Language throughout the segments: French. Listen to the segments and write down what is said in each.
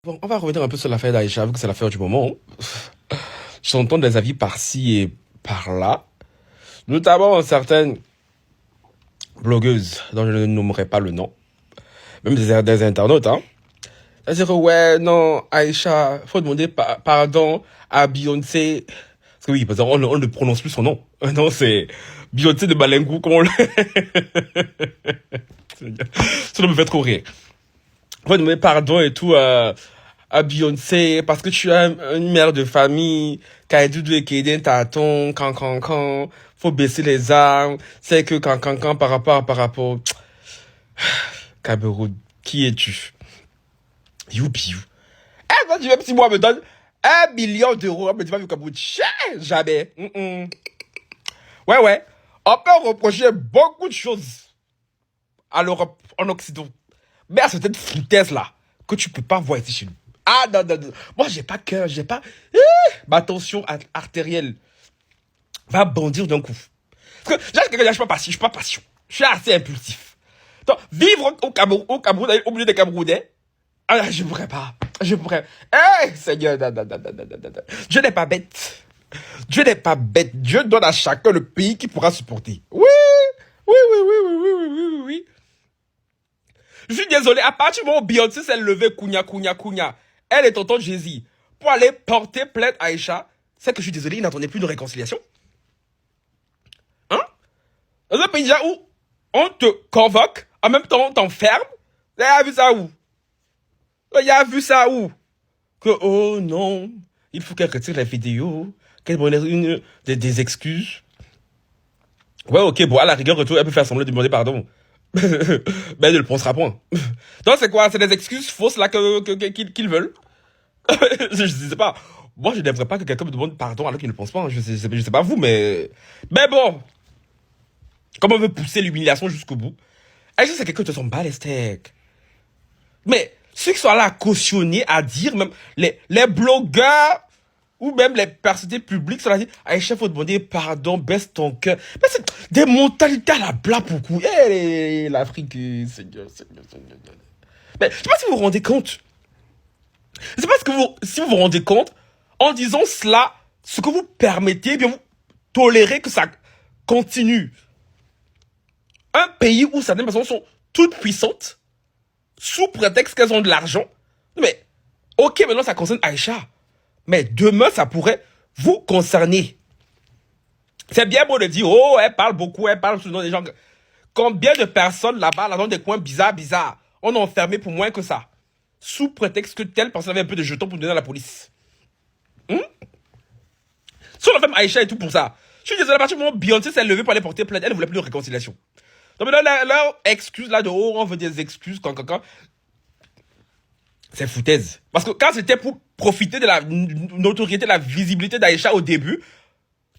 Bon, on va revenir un peu sur l'affaire d'Aïcha, vu que c'est l'affaire du moment. J'entends des avis par-ci et par-là, notamment certaines blogueuses, dont je ne nommerai pas le nom, même des internautes, hein. C'est-à-dire, ouais, non, Aïcha, faut demander pardon à Beyoncé. Parce que oui, parce qu'on ne prononce plus son nom. Non, c'est Beyoncé de Balengou, comment on le... Ça me fait trop rire. Faut demander pardon et tout à Beyoncé parce que tu as une mère de famille qui a dû aider taton, can. Faut baisser les armes. C'est que can, par rapport. Cameroun, qui es-tu? Youpi. Eh, quand tu même si moi me donne 1 million d'euros, on me dit pas vu Cameroun. Jamais. Ouais. On peut reprocher beaucoup de choses à l'Europe, en Occident. Mais à certaines foutaises là, que tu peux pas voir ici chez nous. Ah non. Moi j'ai pas cœur, j'ai pas. Ma tension artérielle va bondir d'un coup. Parce que je suis pas patient. Je suis assez impulsif. Donc, vivre au Cameroun, au milieu des Camerounais, ah, je pourrais pas. Seigneur, non. Dieu n'est pas bête. Dieu donne à chacun le pays qu'il pourra supporter. Oui. Je suis désolé, à partir du moment où Beyoncé s'est levée, Kounia, elle est tonton Jésus, pour aller porter plainte à Aïcha, c'est que je suis désolé, il n'attendait plus de réconciliation. Hein? Dans un pays déjà où on te convoque, en même temps on t'enferme, il a vu ça où? Que, oh non, il faut qu'elle retire la vidéo, qu'elle donne des excuses. Ouais, ok, bon, à la rigueur, elle peut faire semblant de demander pardon. Mais elle ne le pensera point. Donc c'est quoi? C'est des excuses fausses là qu'ils veulent. Je sais pas. Moi, je n'aimerais pas que quelqu'un me demande pardon alors qu'il ne pense pas. Je sais pas vous, mais... Mais bon. Comme on veut pousser l'humiliation jusqu'au bout. Est-ce que c'est quelqu'un qui te sent bas les steaks? Mais ceux qui sont là à cautionner, à dire, même les blogueurs ou même les personnalités publiques sont là à dire Aïcha, faut demander pardon, baisse ton cœur. Mais c'est des mentalités à la blague beaucoup. L'Afrique, Seigneur. Mais je sais pas si vous vous rendez compte. Je sais pas si vous vous rendez compte, en disant cela, ce que vous permettez, eh bien vous tolérez que ça continue. Un pays où certaines personnes sont toutes puissantes, sous prétexte qu'elles ont de l'argent. Mais, ok, maintenant ça concerne Aïcha. Mais demain, ça pourrait vous concerner. C'est bien beau de dire, oh, elle parle beaucoup, elle parle sous le nom des gens. Combien de personnes là-bas, dans des coins bizarres, on a enfermé pour moins que ça? Sous prétexte que telle personne avait un peu de jetons pour donner à la police. Si on enferme Aïcha et tout pour ça. Je suis désolé, à partir du moment où Beyoncé s'est levée pour aller porter plainte, elle ne voulait plus de réconciliation. Donc maintenant, leur excuse là de oh, on veut des excuses, quand. C'est foutaise. Parce que quand c'était pour profiter de la notoriété, de la visibilité d'Aïcha au début,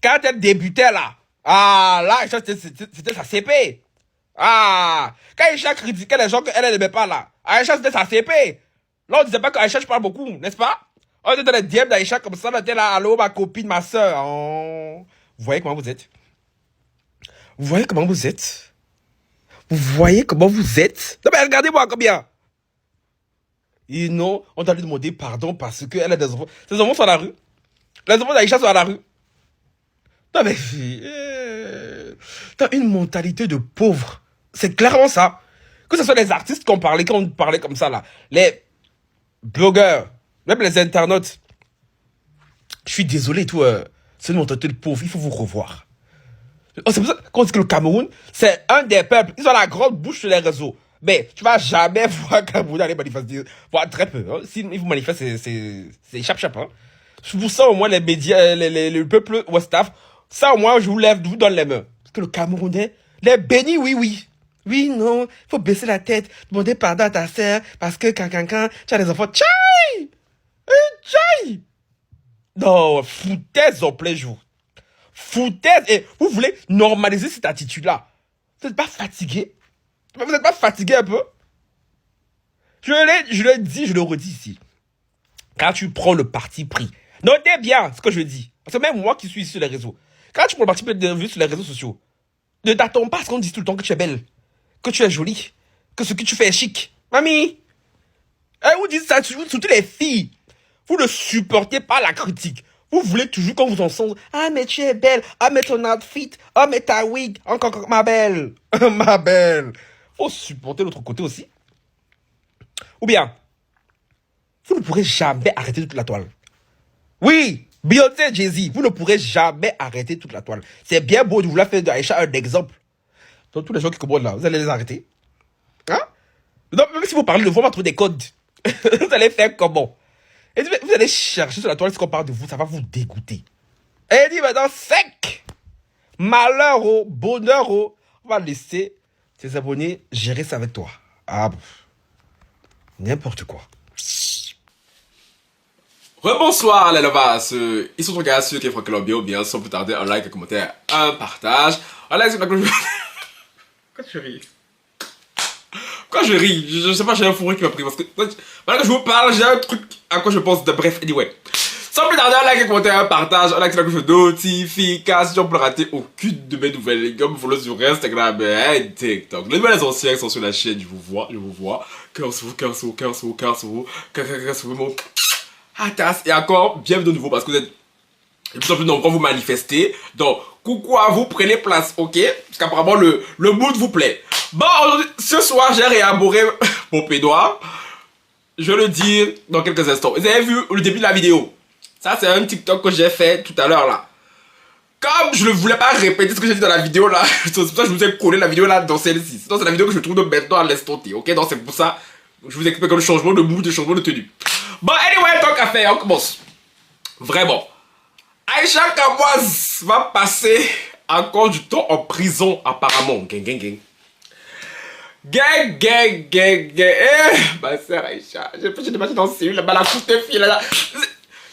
quand elle débutait là, là, Aïcha, c'était sa CP. Quand Aïcha critiquait les gens qu'elle n'aimait pas là, Aïcha, c'était sa CP. Là, on disait pas qu'Aïcha, je parle beaucoup, n'est-ce pas? On était dans les DM d'Aïcha comme ça, on était là, allô, ma copine, ma soeur. Oh. Vous voyez comment vous êtes? Non, mais regardez-moi combien. Et non, on doit lui demander pardon parce qu'elle a des enfants. Ses enfants sont à la rue. Les enfants d'Aïcha sont à la rue. Non mais... T'as une mentalité de pauvre. C'est clairement ça. Que ce soit les artistes qui ont parlé comme ça là. Les blogueurs. Même les internautes. Je suis désolé tout. C'est une mentalité de pauvre. Il faut vous revoir. C'est pour ça qu'on dit que le Cameroun, c'est un des peuples. Ils ont la grande bouche sur les réseaux. Mais tu vas jamais voir Cameroun aller manifester. Voire très peu. Hein. S'ils vous manifestent, c'est chap-chap. Hein. Pour ça, au moins, les médias, le peuple Westaf, ça, au moins, je vous donne les mains. Parce que le Camerounais, les bénis, oui. Oui, non, il faut baisser la tête, demander pardon à ta sœur, parce que quand tu as des enfants, tchaï! Non, foutaise en plein jour. Foutaise. Et vous voulez normaliser cette attitude-là. Vous n'êtes pas fatigué? Vous n'êtes pas fatigué un peu? Je le dis, je le redis ici. Quand tu prends le parti pris, notez bien ce que je dis. Parce que même moi qui suis ici sur les réseaux, quand tu prends le parti pris de vue sur les réseaux sociaux, ne t'attends pas à ce qu'on dise tout le temps que tu es belle, que tu es jolie, que ce que tu fais est chic. Mamie, Et vous dites ça, surtout les filles. Vous ne supportez pas la critique. Vous voulez toujours qu'on vous ensemble. Ah, mais tu es belle. Ah, mais ton outfit. Ah, mais ta wig. Encore, ma belle. Ma belle. Faut supporter l'autre côté aussi. Ou bien, vous ne pourrez jamais arrêter toute la toile. Oui, Beyoncé et Jay-Z, vous ne pourrez jamais arrêter toute la toile. C'est bien beau de vouloir faire d'Aïcha un exemple. Donc, tous les gens qui commandent là, vous allez les arrêter. Hein? Donc, même si vous parlez de vous, on va trouver des codes. Vous allez faire comment? Et vous allez chercher sur la toile, ce qu'on parle de vous, ça va vous dégoûter. Et il dit maintenant, sec! Malheur au, bonheur au. On va laisser tes abonnés gérer ça avec toi. Ah, n'importe quoi. Rebonsoir les lovas, ils sont ton gars ceux qui font Colombie ou bien sans plus tarder un like, un commentaire, un partage. Un like sur la cloche. Pourquoi tu ris? Pourquoi je ris? Je sais pas, j'ai un fourré qui m'a pris parce que maintenant que je vous parle, j'ai un truc à quoi je pense de bref, anyway. Sans plus tarder, un like, un commentaire, un partage, un like sur la cloche de notification pour ne rater aucune de mes nouvelles. Les gars, me follow sur Instagram et TikTok. Les nouvelles anciennes sont sur la chaîne, je vous vois. Cœur sur vous, cœur sur vous, cœur sur vous, cœur sur vous, cœur sur vous. Et encore, bienvenue de nouveau parce que vous êtes de plus en plus nombreux vous manifester. Donc, coucou à vous, prenez place, ok? Parce qu'apparemment, le mood vous plaît. Bon, ce soir, j'ai réaboré mon pédoire. Je vais le dire dans quelques instants. Vous avez vu le début de la vidéo? Ça, c'est un TikTok que j'ai fait tout à l'heure, là. Comme je ne voulais pas répéter ce que j'ai dit dans la vidéo, là, c'est pour ça que je vous ai collé la vidéo, là, dans celle-ci. Sinon, c'est la vidéo que je trouve de maintenant à l'instant T, ok? Donc, c'est pour ça que je vous explique le changement de mood, le changement de tenue. Bon, anyway, tant qu'à faire, on commence. Vraiment. Aïcha Kamoise va passer encore du temps en prison, apparemment. Gang. Ma sœur Aïcha, j'ai fait des matchs dans le cellule, là-bas, la courte fille, là.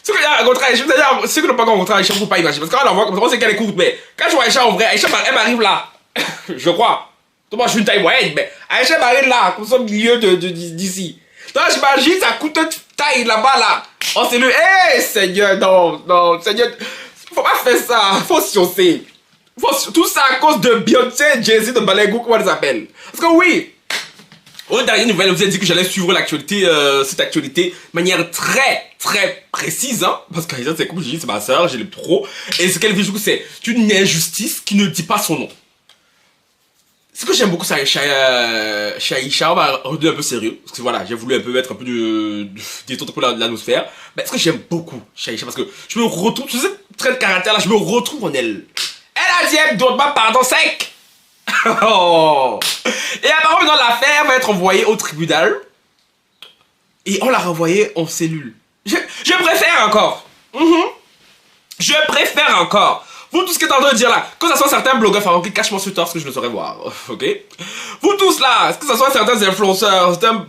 Ce que j'ai rencontré Aïcha, ceux qui n'ont pas rencontré Aïcha, il ne faut pas imaginer. Parce qu'on la voit comme ça, on sait qu'elle est courte, mais quand je vois Aïcha en vrai, Aïcha, elle m'arrive là. Je crois. Moi, je suis une taille moyenne, mais Aïcha m'arrive là, comme ça, au milieu d'ici. Donc, j'imagine, ça coûte taille là-bas, là. Oh, c'est le. Eh, Seigneur, non, Seigneur. Faut pas faire ça. Faut sciencer. Tout ça à cause de Beyoncé, Jay-Z, de Balego, comment ils appellent. Parce que oui, au dernier nouvelle, vous avez dit que j'allais suivre l'actualité, cette actualité, de manière très précise, hein. Parce que c'est comme je dis, c'est ma soeur, j'ai le pro. Et ce qu'elle dit, c'est une injustice qui ne dit pas son nom. Ce que j'aime beaucoup chez Aïcha, on va redevenir un peu sérieux, parce que voilà, j'ai voulu un peu mettre un peu de détente un peu l'atmosphère. Mais ce que j'aime beaucoup chez Aïcha, parce que je me retrouve, sur ce trait de caractère là, je me retrouve en elle. Elle a dit, elle doit pas pardon sec. Oh. Et apparemment, dans l'affaire, va être envoyée au tribunal. Et on l'a renvoyée en cellule. Je préfère encore. Je préfère encore. Vous tous qui êtes en train de dire là, que ce soit certains blogueurs, enfin, ok, cache-moi ce torse que je ne saurais voir, ok? Vous tous là, que ce soit certains influenceurs, certains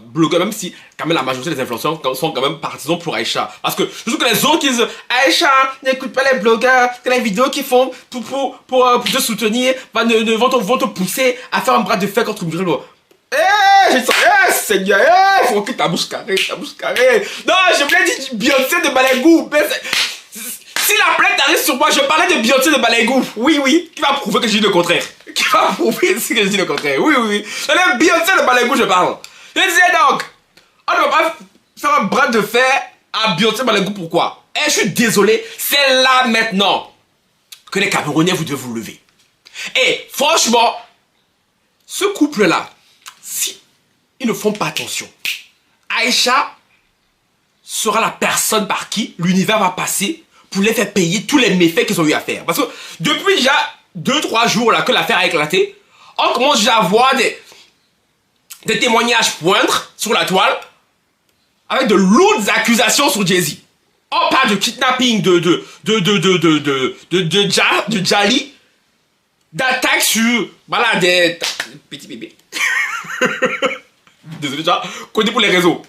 blogueurs, même si quand même la majorité des influenceurs sont quand même partisans pour Aïcha. Parce que je trouve que les autres qui disent Aïcha, n'écoute pas les blogueurs, que les vidéos qu'ils font pour te soutenir vont te pousser à faire un bras de fer contre une grille. Seigneur, faut que ta bouche carrée, Non, je voulais dire Beyoncé de Balégou, mais si la plainte arrive sur moi, je parlais de Beyoncé de Balégou. Oui, qui va prouver que je dis le contraire. Qui va prouver que je dis le contraire. Oui. C'est de Beyoncé de Balégou, je parle. Je disais donc, on ne va pas faire un bras de fer à Beyoncé de Balégou, pourquoi? Je suis désolé, c'est là maintenant que les Camerounais, vous devez vous lever. Et franchement, ce couple-là, si ils ne font pas attention, Aïcha sera la personne par qui l'univers va passer pour les faire payer tous les méfaits qu'ils ont eu à faire. Parce que depuis déjà 2-3 jours là que l'affaire a éclaté, on commence déjà à voir des témoignages poindre sur la toile avec de lourdes accusations sur Jay-Z. On parle de kidnapping de Djali, d'attaques sur voilà, des petits bébés. Désolé, déjà, côté pour les réseaux.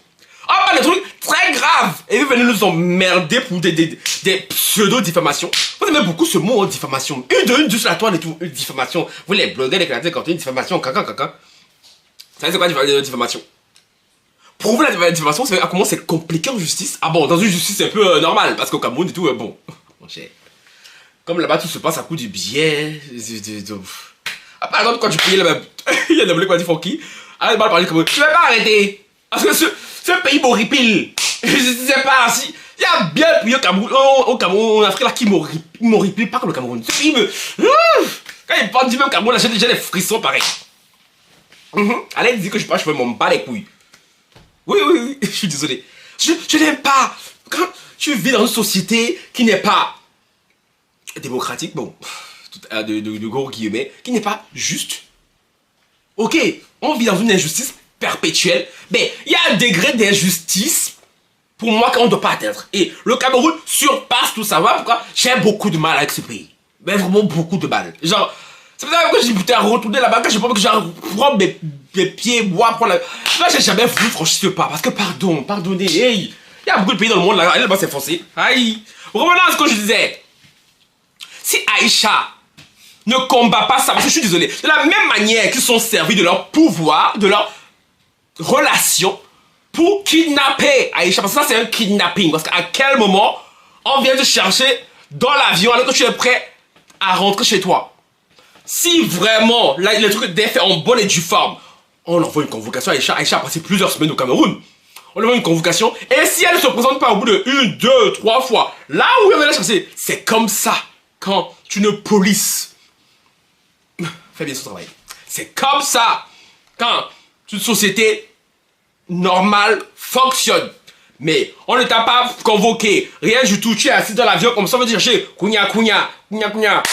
On parle de trucs très graves. Et vous venez nous emmerder pour des pseudo-diffamations. Vous aimez beaucoup ce mot, diffamation. Une sur la toile et tout, une diffamation. Vous les blogueurs, les créateurs, quand une diffamation, caca. Vous savez c'est quoi la diffamation? Prouver la diffamation, c'est comment c'est compliqué en justice. Ah bon, dans une justice c'est un peu normal, parce qu'au Cameroun et tout, bon, mon cher. Comme là-bas tout se passe à coup du billet. Ah, par exemple, quand tu payes là-bas, il y a un blé qui m'a dit Fonky. Arrête de parler comme tu vas pas arrêter. Parce que ce pays m'horripile. Je sais pas si... Il y a bien plus au Cameroun, en Afrique, là, qui m'horripile, pas comme le Cameroun. Ce pays me... Quand il parle du même Cameroun, là, j'ai déjà des frissons pareils. Allez, dis que je veux m'en bats les couilles. Oui, je suis désolé. Je n'aime pas. Quand tu vis dans une société qui n'est pas démocratique, bon, de gros guillemets, qui n'est pas juste. Ok, on vit dans une injustice perpétuelle, mais il y a un degré d'injustice pour moi qu'on ne doit pas atteindre. Et le Cameroun surpasse tout ça. Voilà pourquoi j'ai beaucoup de mal avec ce pays. Mais vraiment beaucoup de mal. Genre, c'est pour ça que je dis putain, retourner là-bas, quand je pense que genre, prendre mes pieds, bois, prendre la... Là, j'ai jamais voulu franchir ce pas. Parce que pardonnez, hey, il y a beaucoup de pays dans le monde là-bas, c'est foncé. Aïe. Revenons à ce que je disais. Si Aïcha ne combat pas ça, parce que je suis désolé, de la même manière qu'ils sont servis de leur pouvoir, de leur relation, pour kidnapper Aïcha, parce que ça c'est un kidnapping, parce qu'à quel moment on vient te chercher dans l'avion alors que tu es prêt à rentrer chez toi. Si vraiment là, le truc est fait en bonne et due forme, on envoie une convocation à Aïcha. Aïcha a passé plusieurs semaines au Cameroun. On envoie une convocation, et si elle ne se présente pas au bout de 1, 2, 3 fois, là où elle va la chercher, c'est comme ça quand une police fait bien son travail. C'est comme ça quand une société normale fonctionne. Mais on ne t'a pas convoqué, rien du tout, tu es assis dans l'avion comme ça, on veut te chercher, kounya,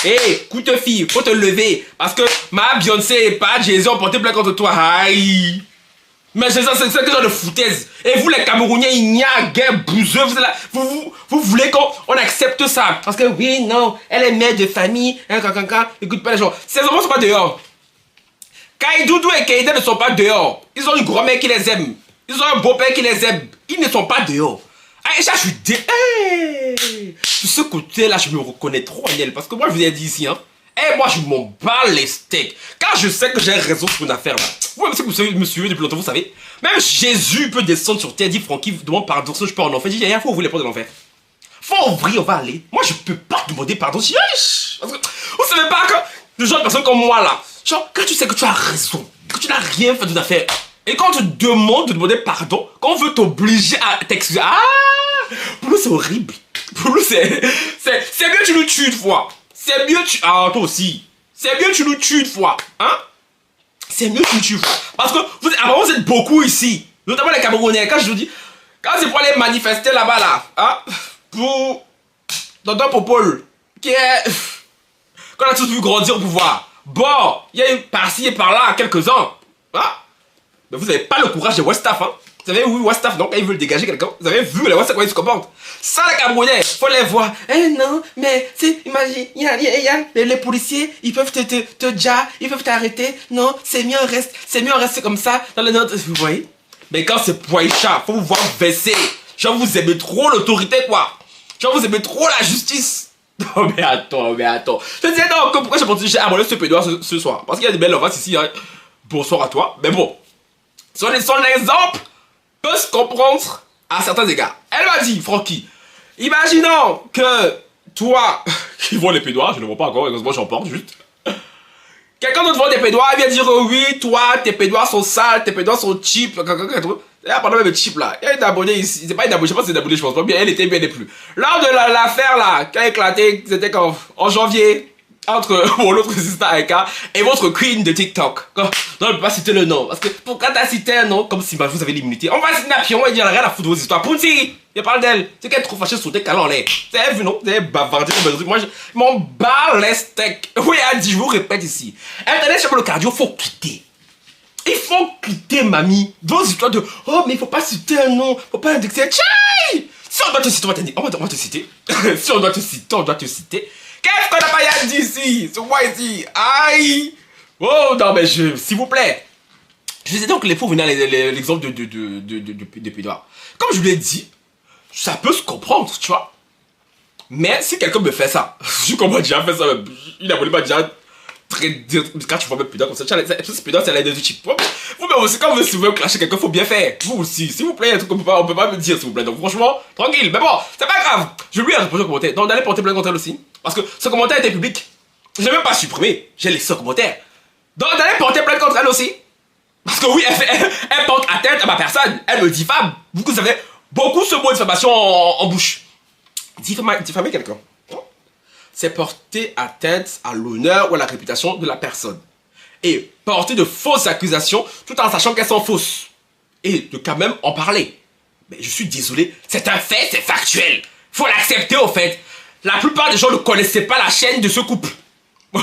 hey, écoute fille, faut te lever, parce que ma Beyoncé et pas Jésus ont porté plainte contre toi, aïe. Mais c'est ça, c'est que genre de foutaise. Et vous les Camerounais, il n'y a guère bouseux, vous voulez qu'on accepte ça. Parce que oui, non, elle est mère de famille, écoute pas les gens. Ces enfants ne sont pas dehors. Kaidoudou et Keïda ne sont pas dehors. Ils ont une grand-mère qui les aime. Ils ont un beau-père qui les aime. Ils ne sont pas dehors. Aïcha, je suis sur ce côté-là, je me reconnais trop en elle. Parce que moi, je vous ai dit ici, hein. Et moi, je m'en bats les steaks. Car je sais que j'ai raison sur une affaire là. Vous, si vous me suivez depuis longtemps, vous savez. Même Jésus peut descendre sur terre, dit Francky, demande pardon, si je peux en enfer. Dit, il faut ouvrir les portes de l'enfer. Faut ouvrir, on va aller. Moi, je peux pas demander pardon. Parce que vous savez pas que de gens de personnes comme moi là, genre, quand tu sais que tu as raison, que tu n'as rien fait d'une affaire, et quand on te demande de demander pardon, quand on veut t'obliger à t'excuser, pour nous c'est horrible. Pour nous c'est mieux tu nous tues une fois. C'est mieux tu... toi aussi. C'est mieux tu nous tues une fois. Hein? C'est mieux tu nous tues une fois. Parce que vous êtes beaucoup ici. Notamment les Camerounais. Quand je vous dis... Quand c'est pour aller manifester là-bas là. Hein? Pour... Tonton Popol. Qui est... Qu'on a tous vu grandir au pouvoir. Bon. Il y a eu par-ci et par-là quelques-uns. Hein? Mais vous n'avez pas le courage de Westaf. Hein? Vous avez vu Westaf, non? Quand ils veulent dégager quelqu'un. Vous avez vu les Westaf comment ils se comportent. Ça, les Camerounais, faut les voir. Eh non, mais imagine, il y a les policiers, ils peuvent te dire, ils peuvent t'arrêter. Non, c'est mieux rester comme ça dans les notes. Vous voyez? Mais quand c'est pour Aïcha, faut vous voir baisser. Genre, vous aimez trop l'autorité, quoi. Genre, vous aimez trop la justice. Non, mais attends. Je disais, non, pourquoi j'ai pensé à abonner ce pédoire ce soir? Parce qu'il y a des belles lovas ici, hein. Bonsoir à toi. Mais bon, son exemple peut se comprendre à certains égards. Elle m'a dit, Francky, imaginons que toi, qui vend les pédoires, je ne le vois pas encore, heureusement j'en porte juste. Quelqu'un d'autre vend des pédoires, il vient dire, oui, toi, tes pédoires sont sales, tes pédoires sont cheap, et pendant même cheap là, il y a une abonnée ici, c'est pas une abonnée, je sais pas si c'est une abonnée, je pense pas bien, elle était bien des plus. Lors de l'affaire là, qui a éclaté, c'était quand, en janvier, entre mon autre sister Aika et votre queen de TikTok. Non, je ne peux pas citer le nom. Parce que pourquoi t'as cité un nom comme si vous avez l'immunité? On va citer un pion et dire rien à foutre vos histoires. Pounti, je parle d'elle. C'est qu'elle est trop fâchée sur tes calons en l'air. Vous avez vu, non? Vous avez bavardé sur mes trucs. Moi, je m'en bats les steaks. Oui, elle dit, je vous répète ici. Elle tenait sur le cardio, faut quitter. Il faut quitter, mamie. Vos histoires de, oh, mais il faut pas citer un nom. Faut pas indexer. Tchai! Si on doit te citer, on va te citer. Si on doit te citer, on doit te citer. Qu'est-ce qu'on n'a pas dit ici? C'est moi ici. Aïe. Oh non mais s'il vous plaît. Je disais donc les faux venir à l'exemple de pédoire. Comme je vous l'ai dit, ça peut se comprendre, tu vois. Mais si quelqu'un me fait ça, je comprends déjà fait ça, il a voulu pas déjà très quand tu vois même pédoire comme ça, ce pédoire c'est l'aide de type. Vous même aussi quand vous voulez clasher quelqu'un, faut bien faire. Vous aussi, s'il vous plaît, un truc on peut pas me dire s'il vous plaît. Donc franchement, tranquille. Mais bon, c'est pas grave. Je lui ai répondu au commentaire. Donc d'aller porter plainte contre elle aussi. Parce que ce commentaire était public. Je l'ai même pas supprimé. J'ai laissé ce commentaire. Donc d'aller porter plainte contre elle aussi. Parce que oui, elle porte atteinte à ma personne. Elle me diffame. Vous avez beaucoup ce mot de diffamation en bouche. Diffamer quelqu'un, c'est porter atteinte à l'honneur ou à la réputation de la personne. Et porter de fausses accusations tout en sachant qu'elles sont fausses. Et de quand même en parler. Mais je suis désolé, c'est un fait, c'est factuel. Faut l'accepter au fait. La plupart des gens ne connaissaient pas la chaîne de ce couple.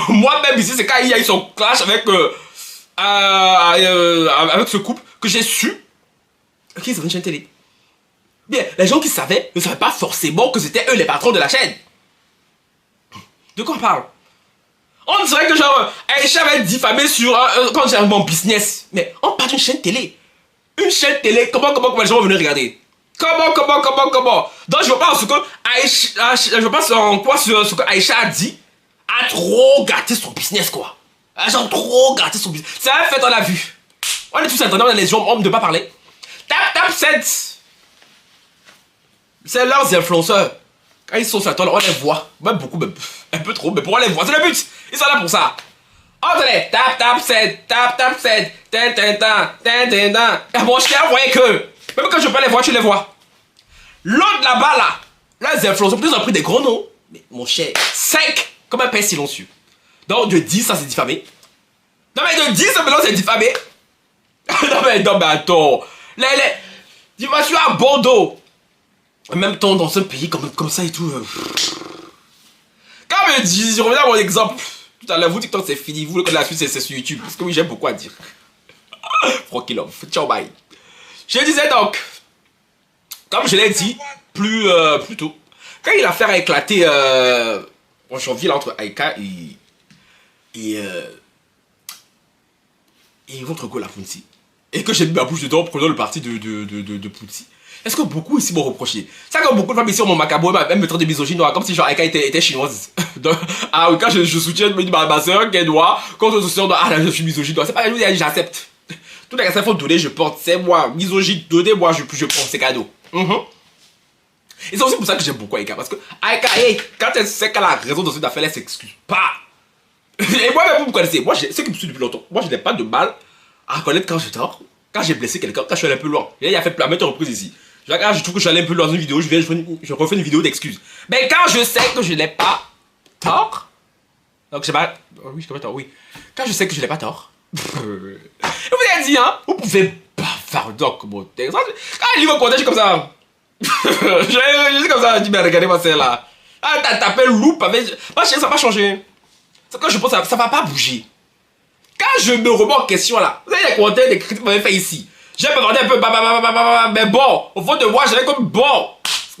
Moi-même ici, c'est quand il y a eu son clash avec ce couple que j'ai su qu'ils avaient une chaîne télé. Bien, les gens qui savaient ne savaient pas forcément que c'était eux les patrons de la chaîne. De quoi on parle? On dirait que genre, Aïcha avait diffamé sur quand j'ai un bon business. Mais on parle d'une chaîne télé. Une chaîne télé, comment les gens vont venir regarder? Comment? Donc je pense ce que Aïcha, je pense en quoi sur ce que Aïcha a dit a trop gâté son business quoi. Genre trop gâté son business. C'est un fait, on l'a vu. On est tous entendus dans les gens, on ne peut pas parler. Tap 7. C'est leurs influenceurs. Quand ils sont sur la toile, on les voit. Même beaucoup, même un peu trop, mais pour on les voit, c'est le but. Ils sont là pour ça. Entendez, tap 7. Mon chien voyait que. Même quand je peux les voir, tu les vois. L'autre là-bas, là, les influenceurs, ils ont pris des gros noms. Mais mon cher, sec, comme un père silencieux. Donc de 10, ça c'est diffamé. Non mais de 10, maintenant c'est diffamé. non mais attends. Les diffamations à Bordeaux. En même temps, dans un pays comme ça et tout. Quand je reviens à mon exemple. Tout à l'heure, vous TikTok c'est fini. Vous voulez que la suite c'est sur YouTube. Parce que oui, j'aime beaucoup à dire. Francky Love. Ciao, bye. Je disais donc. Comme je l'ai dit plus tôt. Quand il a l'affaire a éclaté en janvier là, entre Aïka et votre go la Punti. Et que j'ai mis ma bouche dedans en prenant le parti de Punti. Est-ce que beaucoup ici m'ont reproché? C'est comme beaucoup de femmes ici ont mon macabo, même me traitent de misogyne, comme si genre Aïka était chinoise. Donc, ah oui, quand je soutiens ma soeur qui est noire, quand je soutiens, ah là je suis misogyne, c'est pas que j'accepte. Tout les faut donner, je porte, c'est moi. Misogyne, donnez, moi je prends, c'est cadeau. Et c'est aussi pour ça que j'aime beaucoup Aïka, parce que Aïka, quand elle sait qu'elle a raison dans cette affaire, elle s'excuse pas. Et moi-même, vous me connaissez, moi, ceux qui me suivent depuis longtemps, moi je n'ai pas de mal à reconnaître quand je tort, quand j'ai blessé quelqu'un, quand je suis allé un peu loin. Il a fait plein de reprises ici. Quand je trouve que je suis allé un peu loin dans une vidéo, je refais une vidéo d'excuses. Mais quand je sais que je n'ai pas tort, donc j'ai pas. Oui, je tort, oui. Quand je sais que je n'ai pas tort, vous avez dit, hein, vous pouvez pas faire donc mon texte. Quand il lit mon contexte, comme ça. je dis comme ça, je dis, mais regardez-moi celle-là. Ah, t'as tapé loup avec. Moi, ça va pas changer. C'est que je pense que ça va pas bouger. Quand je me remets en question là, vous avez les commentaires des critiques que vous m'avez fait ici. J'ai pas demandé un peu, mais bon, au fond de moi, j'avais comme bon.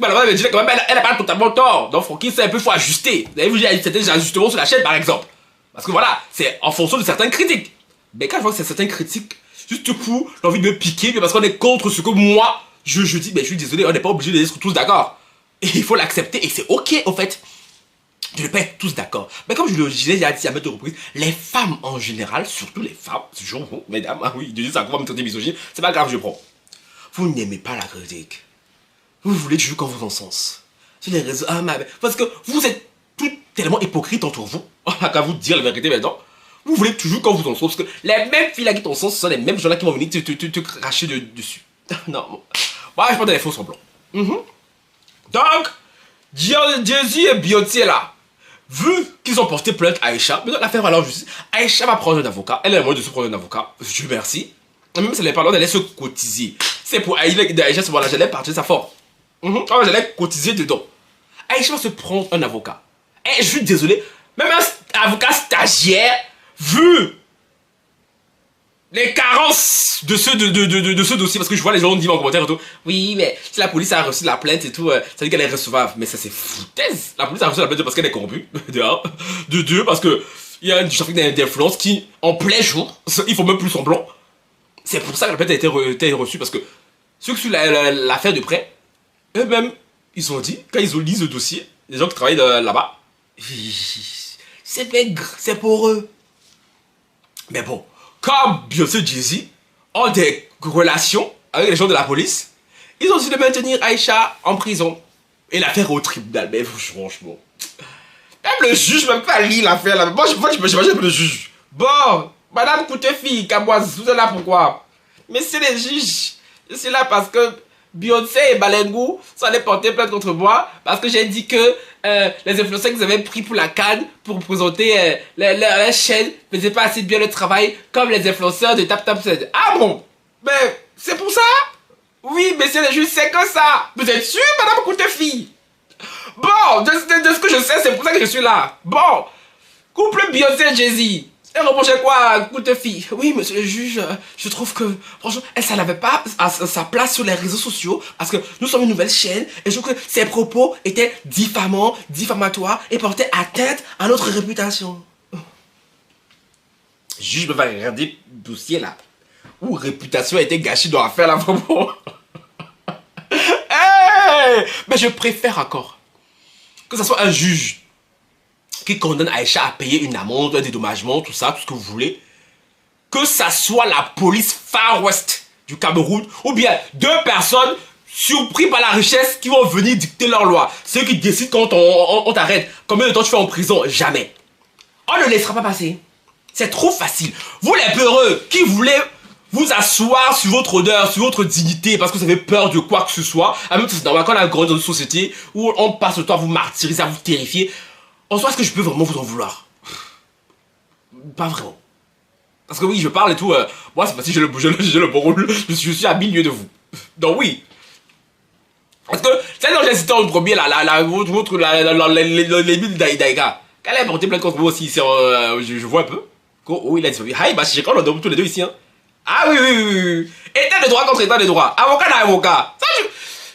Elle me dit quand même, elle n'a pas totalement tort. Donc, Francky, c'est un peu, faut ajuster. Vous avez vu, il y a certains ajustements sur la chaîne, par exemple. Parce que voilà, c'est en fonction de certaines critiques. Mais quand je vois que c'est certaines critiques, juste pour l'envie de me piquer, mais parce qu'on est contre ce que moi, je dis, mais je suis désolé, on n'est pas obligé d'être tous d'accord. Et il faut l'accepter, et c'est ok, en fait. De ne pas être tous d'accord. Mais comme je l'ai dit à maintes reprises, les femmes en général, surtout les femmes, toujours vous, mesdames, ah oui, je dis ça, comment me traiter misogyne, c'est pas grave, je prends. Vous n'aimez pas la critique. Vous voulez toujours quand vous en sens. Sur les réseaux, parce que vous êtes tout tellement hypocrite entre vous, on n'a qu'à vous dire la vérité maintenant. Vous voulez toujours quand vous en sens, parce que les mêmes filles là qui t'en sens, ce sont les mêmes gens là qui vont venir te cracher dessus. Non, moi je prends des faux semblants. Donc, Jay-Z et Beyoncé là, vu qu'ils ont porté plainte à Aïcha, mais l'affaire va aller en justice. Aïcha va prendre un avocat. Elle a le moyen de se prendre un avocat. Je vous remercie. Même si elle n'est pas là, elle allait se cotiser. C'est pour Aïcha, voilà, j'allais partir ça fort. J'allais cotiser dedans. Aïcha va se prendre un avocat. Et je suis désolé, même un avocat stagiaire, vu les carences de ce dossier, parce que je vois les gens dire en commentaire et tout, oui, mais si la police a reçu la plainte et tout, ça veut dire qu'elle est recevable. Mais ça, c'est foutaise. La police a reçu la plainte parce qu'elle est corrompue. De deux, parce que il y a du trafic d'influence qui, en plein jour, il faut même plus semblant. C'est pour ça que la plainte a été reçue, parce que ceux qui suivent l'affaire de près, eux-mêmes, ils ont dit, quand ils ont lu le dossier, les gens qui travaillent là-bas, c'est maigre, c'est pour eux. Mais bon, comme Beyoncé et Jay-Z ont des relations avec les gens de la police, ils ont décidé de maintenir Aïcha en prison. Et l'affaire au tribunal, mais franchement. Même le juge, même pas lire l'affaire là. Moi, j'imagine le juge. Bon, Madame Coutefi, Kaboise, vous êtes là pourquoi? Messieurs les juges, je suis là parce que Beyoncé et Balengou sont allés porter plainte contre moi parce que j'ai dit que les influenceurs que vous avez pris pour la Cannes pour présenter la chaîne ne faisaient pas assez bien le travail comme les influenceurs de TapTapSend. Ah bon? Mais c'est pour ça? Oui, messieurs les juges, c'est que ça. Vous êtes sûr, Madame Coutefi? Bon, de ce que je sais, c'est pour ça que je suis là. Bon, couple Beyoncé et Jay-Z. Et reprochez quoi, Coutefi? Oui, monsieur le juge, je trouve que, franchement, ça n'avait pas sa place sur les réseaux sociaux parce que nous sommes une nouvelle chaîne et je trouve que ses propos étaient diffamants, diffamatoires et portaient atteinte à notre réputation. Le juge me va regarder le dossier là où réputation a été gâchée dans l'affaire là, vraiment. Hey! Mais je préfère encore que ce soit un juge qui condamne Aïcha à payer une amende, un dédommagement, tout ça, tout ce que vous voulez, que ça soit la police Far West du Cameroun, ou bien deux personnes surpris par la richesse qui vont venir dicter leur loi. Ceux qui décident quand on t'arrête. Combien de temps tu fais en prison? Jamais. On ne laissera pas passer. C'est trop facile. Vous les peureux qui voulez vous asseoir sur votre honneur, sur votre dignité, parce que vous avez peur de quoi que ce soit, à même c'est normal quand on a grandi dans une société où on passe le temps à vous martyriser, à vous terrifier. En soi, est-ce que je peux vraiment vous en vouloir? Pas vraiment. Parce que oui, je parle et tout. Moi, c'est parce que j'ai le bon rôle. Je suis à milieu de vous. Donc oui. Parce que, c'est là où j'ai cité en premier, les villes d'Aïga. Quand elle a porté plainte contre moi aussi, je vois un peu. Oui, il a dit, hi, bah, j'ai quand on tous les deux ici. Hein. Ah oui, oui, oui, oui. État de droit contre état de droit. Avocat d'avocat.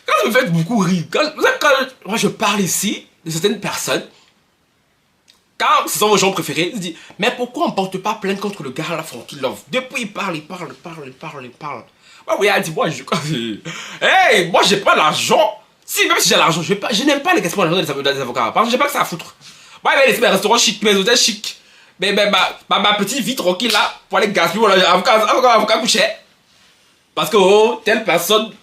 Quand ça me fait beaucoup rire, quand moi je parle ici de certaines personnes, quand ce sont vos gens préférés, ils disent, mais pourquoi on porte pas plainte contre le gars là, Frankie Love? Depuis il parle. Bah oui, elle dit, moi, hey, moi j'ai pas l'argent. Si, même si j'ai l'argent, je n'aime pas les questions l'argent des avocats. Parce que j'ai pas que ça à foutre. Moi, je vais laisser mes restaurants chics, mes hôtels chics. Mais ma petite vie tranquille là, pour aller gaspiller, voilà, avocat couché. Parce que, oh, telle personne.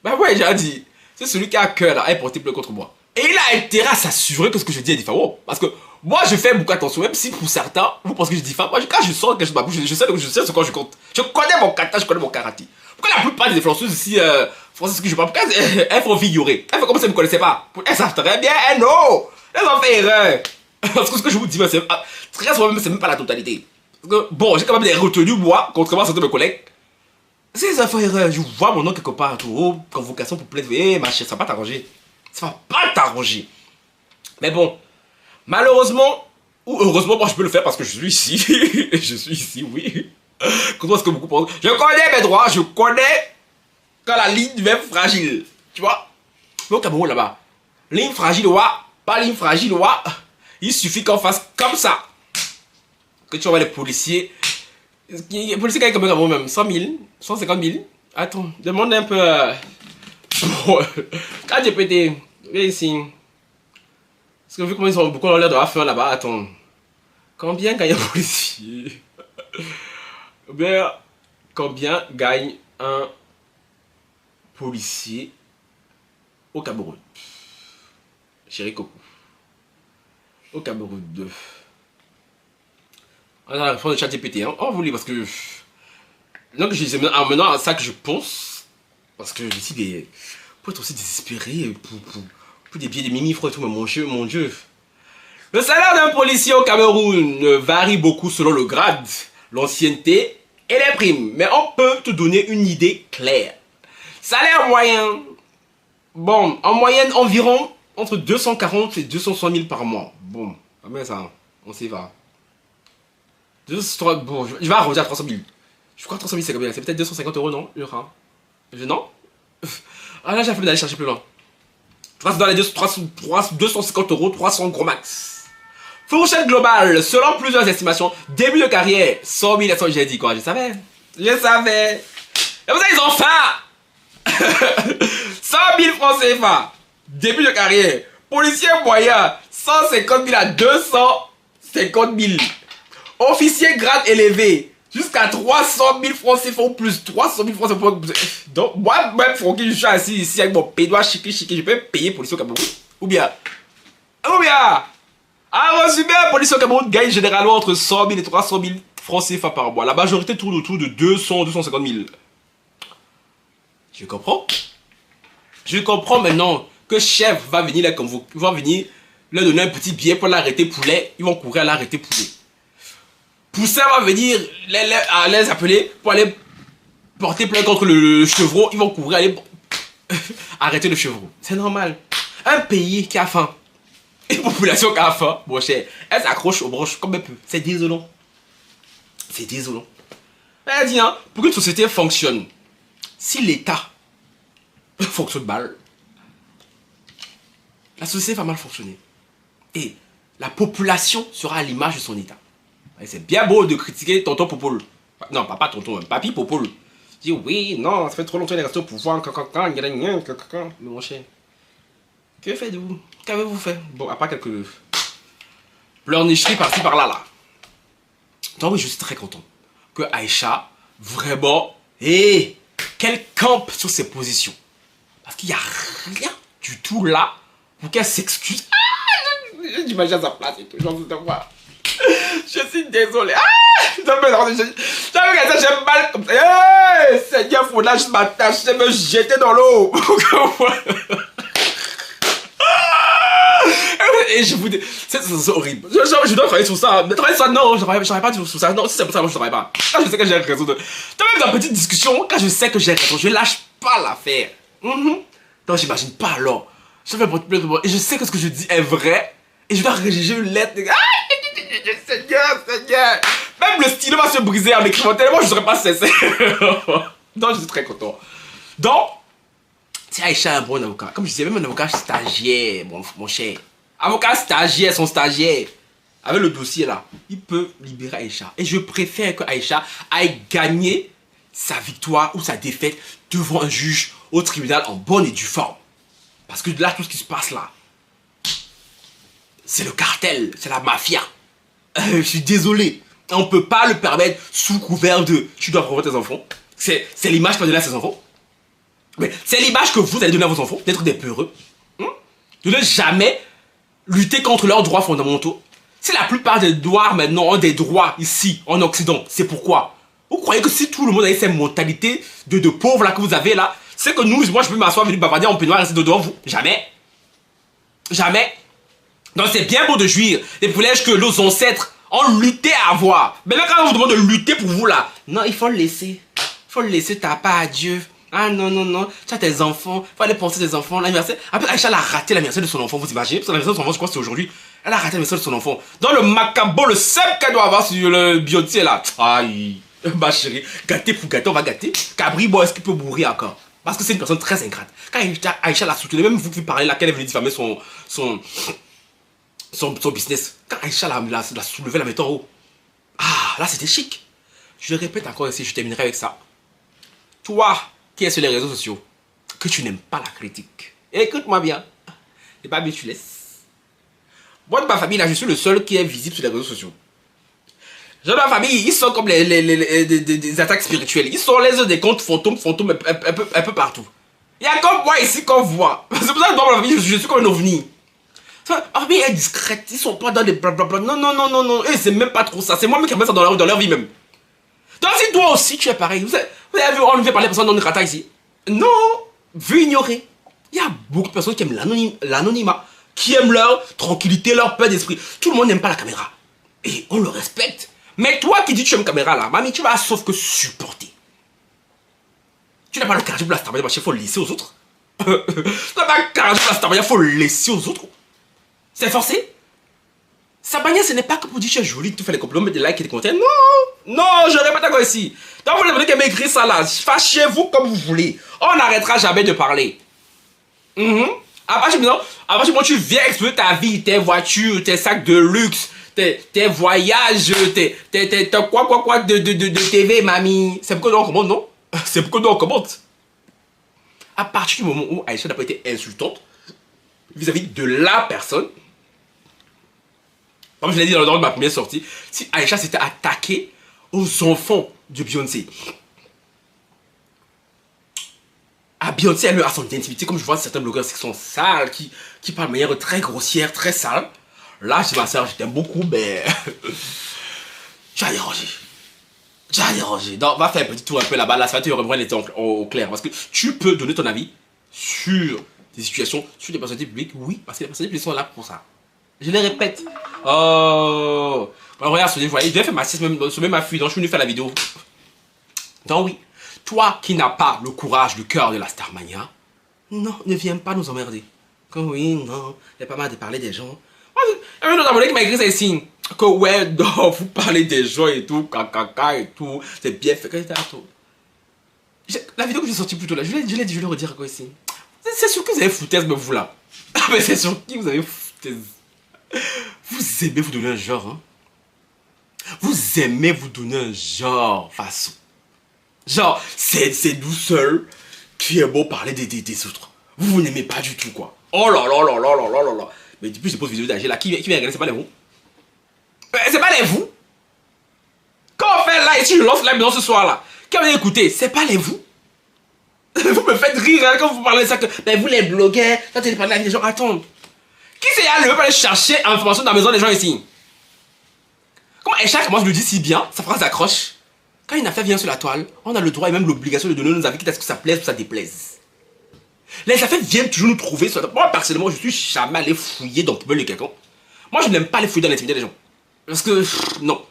Bah ouais, j'ai dit, c'est celui qui a cœur là, elle porte plainte contre moi. Et il a intérêt à s'assurer que ce que je dis est diffamant. Parce que moi, je fais beaucoup attention, même si pour certains, vous pensez que je diffame. Moi, quand je sors quelque chose de ma bouche, je sais ce que je compte. Je connais mon kata, je connais mon karaté. Pourquoi la plupart des influenceuses ici, françaises que je parle, pourquoi elles font figurer? Elles font comme si elles ne me connaissaient pas. Elles savent très bien, elles non. Elles ont fait erreur. Parce que ce que je vous dis, c'est très souvent, c'est même pas la totalité. Parce que, bon, j'ai quand même des retenues, moi, contrairement à certains de mes collègues. Si ça fait erreur, je vois mon nom quelque part, tout, oh, convocation pour plainte, ma chère, ça va pas t'arranger. Ça va pas t'arranger. Mais bon, malheureusement, ou heureusement, moi je peux le faire parce que je suis ici. Je suis ici, oui. Comment est-ce que beaucoup pensent? Je connais mes droits, je connais quand la ligne devient fragile. Tu vois? Mais au Cameroun là-bas, ligne fragile, ouah, pas ligne fragile, ouah. Il suffit qu'on fasse comme ça. Que tu vois les policiers. Les policiers gagnent combien même 100 000, 150 000. Attends, demande un peu. Quand j'ai pété, viens ici. Parce que vu comment ils ont beaucoup l'air de la faire là-bas, attends. Combien gagne un policier? Bien, combien gagne un policier au Cameroun? Chéri Coco. Au Cameroun 2. On a la réponse de ChatGPT, hein. On vous lit parce que. Donc, je disais maintenant à ça que je pense. Parce que je dis, pour être aussi désespéré, pour des billets de mimi, et tout, mais mon Dieu. Le salaire d'un policier au Cameroun varie beaucoup selon le grade, l'ancienneté et les primes. Mais on peut te donner une idée claire. Salaire moyen. Bon, en moyenne, environ entre 240 et 260 000 par mois. Bon, combien ça? On s'y va. Bon, je vais arrondir à 300 000. Je crois que 300 000 c'est combien? C'est peut-être 250 €, non? Non? Ah là, j'ai fait d'aller chercher plus loin. Je crois que c'est dans les 250 €, 300 gros max. Fourchette globale, selon plusieurs estimations, début de carrière, 100 000 j'ai dit quoi? Je savais. Et vous savez, ils ont faim. 100 000 francs CFA. Début de carrière. Policier moyen, 150 000 à 250 000. Officier grade élevé, jusqu'à 300 000 francs CFA ou plus. 300 000 francs CFA. Donc, moi-même, Francky, je suis assis ici avec mon pédois chiqui, je peux payer policier au Cameroun. Ou bien, en résumé, un policier au Cameroun gagne généralement entre 100 000 et 300 000 francs CFA par mois. La majorité tourne autour de 200, 250 000. Je comprends. Je comprends maintenant que chef va venir là comme vous. Il va venir leur donner un petit billet pour l'arrêter poulet. Ils vont courir à l'arrêter poulet. Poussin va venir les appeler pour aller porter plainte contre le chevreau. Ils vont courir aller arrêter le chevreau. C'est normal. Un pays qui a faim, une population qui a faim, mon cher, elle s'accroche aux branches comme elle peut. C'est désolant. C'est désolant. Elle dit, hein, pour qu'une société fonctionne, si l'État fonctionne mal, la société va mal fonctionner. Et la population sera à l'image de son État. C'est bien beau de critiquer tonton Popol. Non, pas tonton, papy Popol. Dit oui, non, ça fait trop longtemps qu'il est resté au pouvoir. Mais mon cher, que faites-vous? Qu'avez-vous fait? Bon, à part quelques pleurnicheries par-ci par-là, là. Donc oui, je suis très content que Aïcha, vraiment, qu'elle campe sur ses positions. Parce qu'il n'y a rien du tout là pour qu'elle s'excuse. J'imagine à sa place et tout, j'en veux voir. Je suis désolé. J'aime mal comme ça. Hey, Seigneur, faudra juste m'attacher, me jeter dans l'eau. Et je vous dis, c'est horrible. Je dois travailler sur ça. Mais travailler sur ça, non, j'aurais pas dit sur ça. Non, si c'est pour ça, moi je travaille pas. Quand je sais que j'ai raison de. Quand même dans une petite discussion, quand je sais que j'ai raison, je lâche pas l'affaire. Donc j'imagine pas alors. Et je sais que ce que je dis est vrai. Et je dois rédiger une lettre. Seigneur. Même le stylo va se briser en écrivant tellement je ne serais pas sincère. Donc je suis très content. Donc, si Aïcha est un bon avocat, comme je disais, même un avocat stagiaire, mon cher. Avocat stagiaire, son stagiaire, avec le dossier là, il peut libérer Aïcha. Et je préfère que Aïcha aille gagner sa victoire ou sa défaite devant un juge au tribunal en bonne et due forme. Parce que là, tout ce qui se passe là, c'est le cartel, c'est la mafia. Je suis désolé. On ne peut pas le permettre sous couvert de tu dois revoir tes enfants. C'est l'image qu'on donne à ses enfants. Mais c'est l'image que vous allez donner à vos enfants, d'être des peureux. De ne jamais lutter contre leurs droits fondamentaux. Si la plupart des Noirs maintenant ont des droits ici, en Occident, c'est pourquoi? Vous croyez que si tout le monde avait cette mentalité de pauvre là que vous avez là, c'est que nous, moi je peux m'asseoir, venir bavarder en peignoir et rester devant vous? Jamais. Jamais. Donc c'est bien beau de jouir des privilèges que nos ancêtres ont lutté à avoir. Mais là quand on vous demande de lutter pour vous là, non, il faut le laisser. Il faut le laisser, t'as pas à Dieu. Ah non, tu as tes enfants, il faut aller penser tes enfants, l'anniversaire. Après Aïcha elle a raté l'anniversaire de son enfant, vous imaginez? Parce que l'anniversaire de son enfant, je crois que c'est aujourd'hui. Elle a raté l'anniversaire de son enfant. Dans le macabre, le seul qu'elle doit avoir sur le Beyoncé là. Aïe, ma chérie, gâter pour gâter, on va gâter. Cabri, bon, est-ce qu'il peut mourir encore? Parce que c'est une personne très ingrate. Quand Aïcha l'a soutenu, même vous qui parlez là, qu'elle est venue diffamer son business. Quand Aïcha l'a soulevé, la mettant en haut. Ah, là c'était chic. Je le répète encore ici, je terminerai avec ça. Toi qui es sur les réseaux sociaux, que tu n'aimes pas la critique, écoute-moi bien. Et pas bien, tu laisses. Moi de ma famille là, je suis le seul qui est visible sur les réseaux sociaux. J'ai ma famille, ils sont comme des attaques spirituelles. Ils sont les autres des comptes fantômes un peu partout. Il y a comme moi ici qu'on voit. C'est pour ça que dans ma famille, je suis comme un ovni. Ma famille est discrète, ils sont pas dans des blablabla. Non. Et c'est même pas trop ça. C'est moi-même qui remets ça dans leur vie même. Donc si toi aussi tu es pareil, vous avez vu, on ne fait parler personne dans le rata ici. Non, vu ignorer. Il y a beaucoup de personnes qui aiment l'anonymat, qui aiment leur tranquillité, leur paix d'esprit. Tout le monde n'aime pas la caméra. Et on le respecte. Mais toi qui dis que tu aimes caméra là, mamie, tu vas sauf que supporter. Tu n'as pas le cardio pour la star, il faut le laisser aux autres. Tu n'as pas le cardio pour la star, il faut le laisser aux autres. C'est forcé. Sabania, ce n'est pas que pour dire que tu es jolie, tu fais les compliments, mettre des likes et des commentaires. Non, je répète encore ici. Donc vous voulez qu'elle m'écrit ça là, fâchez-vous comme vous voulez. On n'arrêtera jamais de parler. À partir du moment où tu viens exposer ta vie, tes voitures, tes sacs de luxe, tes voyages, tes quoi de TV, mamie. C'est pourquoi nous on commente, non? C'est pourquoi nous on commente. À partir du moment où Aïcha n'a pas été insultante vis-à-vis de la personne, comme je l'ai dit dans ma première sortie, si Aïcha s'était attaquée aux enfants de Beyoncé, à Beyoncé, elle a son intimité, comme je vois certains blogueurs qui sont sales, qui parlent de manière très grossière, très sale. Là, je dis ma soeur, je t'aime beaucoup, mais tu as dérangé. J'ai dérangé. Donc, va faire un petit tour un peu là-bas. Là, ça va te reprendre les temps au clair. Parce que tu peux donner ton avis sur des situations, sur des personnalités publiques. Oui, parce que les personnalités publiques sont là pour ça. Je les répète. Oh. Alors, regarde, vous voyez, je devais faire ma sieste même ma fuite. Donc, je suis venu faire la vidéo. Donc, oui. Toi qui n'as pas le courage, le cœur de la Starmania, non, ne viens pas nous emmerder. Comme oui, non, il y a pas mal de parler des gens. Il y a un autre abonné qui m'a écrit ces signes. Que ouais, non, vous parlez des gens et tout, caca et tout, c'est bien fait. La vidéo que j'ai sortie plus tôt là, je l'ai dit, je vais le redire quoi ici. C'est sûr que vous avez foutaise, mais vous là. Mais c'est sûr que vous avez foutaise. Vous aimez vous donner un genre, hein. Vous aimez vous donner un genre, façon. Genre, c'est nous seuls qui aimons parler des autres. Vous n'aimez pas du tout, quoi. Oh là là là là là là là là. Mais depuis que je pose vidéo d'AG là, qui vient regarder, c'est pas les vous. C'est pas les vous. Quand on fait là, ici je lance la maison ce soir là. Qui vient écouter, c'est pas les vous. Vous me faites rire hein, quand vous parlez de ça que. Mais vous les blogueurs, quand tu parles de la vie des gens, attends. Qui c'est là, ne veut pas aller chercher information dans la maison des gens ici? Comment Echa commence le dit si bien, sa phrase accroche. Quand une affaire vient sur la toile, on a le droit et même l'obligation de donner nos avis, quitte à ce que ça plaise ou ça déplaise. Les affaires viennent toujours nous trouver sur la toile. Moi, personnellement, je suis jamais allé fouiller dans le poubelle de quelqu'un. Moi, je n'aime pas aller fouiller dans l'intimité des gens. Parce que, non.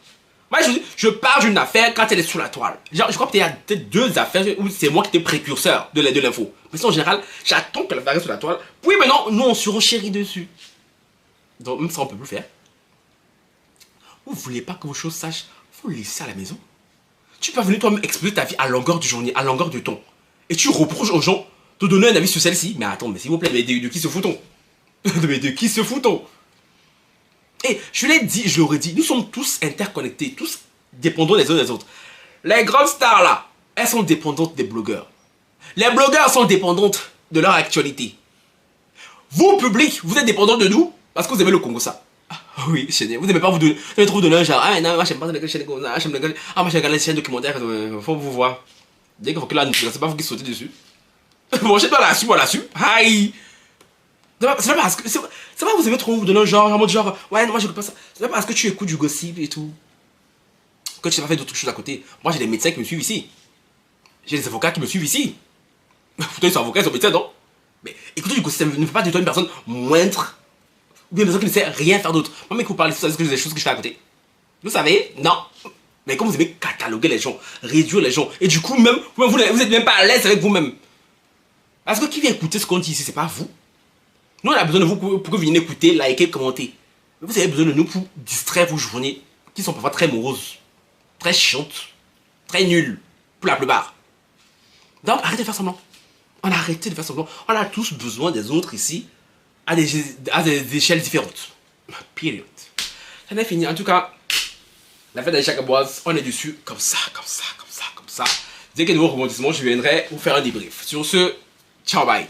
Moi, je parle d'une affaire quand elle est sur la toile. Genre, je crois qu'il y a peut-être 2 affaires où c'est moi qui étais précurseur de l'info. Mais sinon, en général, j'attends que l'affaire reste sur la toile. Oui, mais non, nous, on surenchérit dessus. Donc, même ça, on peut plus faire. Vous voulez pas que vos choses sachent, faut le laisser à la maison. Tu peux venir toi-même exposer ta vie à longueur de journée, à longueur de temps. Et tu reproches aux gens de donner un avis sur celle-ci. Mais attends, mais s'il vous plaît, mais de qui se fout-on? Mais de qui se fout-on? Et je l'ai dit, je l'aurais dit, nous sommes tous interconnectés, tous dépendants les uns des autres. Les grandes stars là, elles sont dépendantes des blogueurs. Les blogueurs sont dépendantes de leur actualité. Vous, public, vous êtes dépendants de nous parce que vous aimez le Congo ça. Ah oui, vous n'aimez pas vous donner, vous trop donner un genre, ah non, moi j'aime pas les chaînes comme ça, j'aime les ah moi j'ai regardé les chaînes documentaires, faut vous voir. Dès qu'il faut que là, c'est pas vous qui sautez dessus. Bon, je sais pas là-dessus, moi là-dessus, aïe. C'est pas parce que, c'est pas vous aimez trop vous donner un genre, en mode genre, ouais non moi j'écoute pas ça. C'est pas parce que tu écoutes du gossip et tout, que tu sais pas faire d'autres choses à côté. Moi j'ai des médecins qui me suivent ici. J'ai des avocats qui me suivent ici. Pourtant ils sont avocats, ils sont médecins, non? Mais écoutez du gossip, ça ne fait pas de toi une personne moindre. Ou bien une personne qui ne sait rien faire d'autre. Moi, mais que vous parlez de ça, c'est que j'ai des choses que je fais à côté. Vous savez? Non. Mais comme vous aimez cataloguer les gens, réduire les gens, et du coup, même, vous êtes même pas à l'aise avec vous-même. Parce que qui vient écouter ce qu'on dit ici, c'est pas vous. Nous, on a besoin de vous pour que vous veniez écouter, liker, commenter. Mais vous avez besoin de nous pour distraire vos journées, qui sont parfois très moroses, très chiantes, très nulles, pour la plupart. Donc, arrêtez de faire semblant. On a arrêté de faire semblant. On a tous besoin des autres ici, à des échelles différentes. Period. Ça n'est fini. En tout cas, la fête d'Aïcha Kaboise, on est dessus comme ça, comme ça, comme ça, comme ça. Dès qu'il y a de nouveaux rebondissements, je viendrai vous faire un débrief. Sur ce, ciao, bye.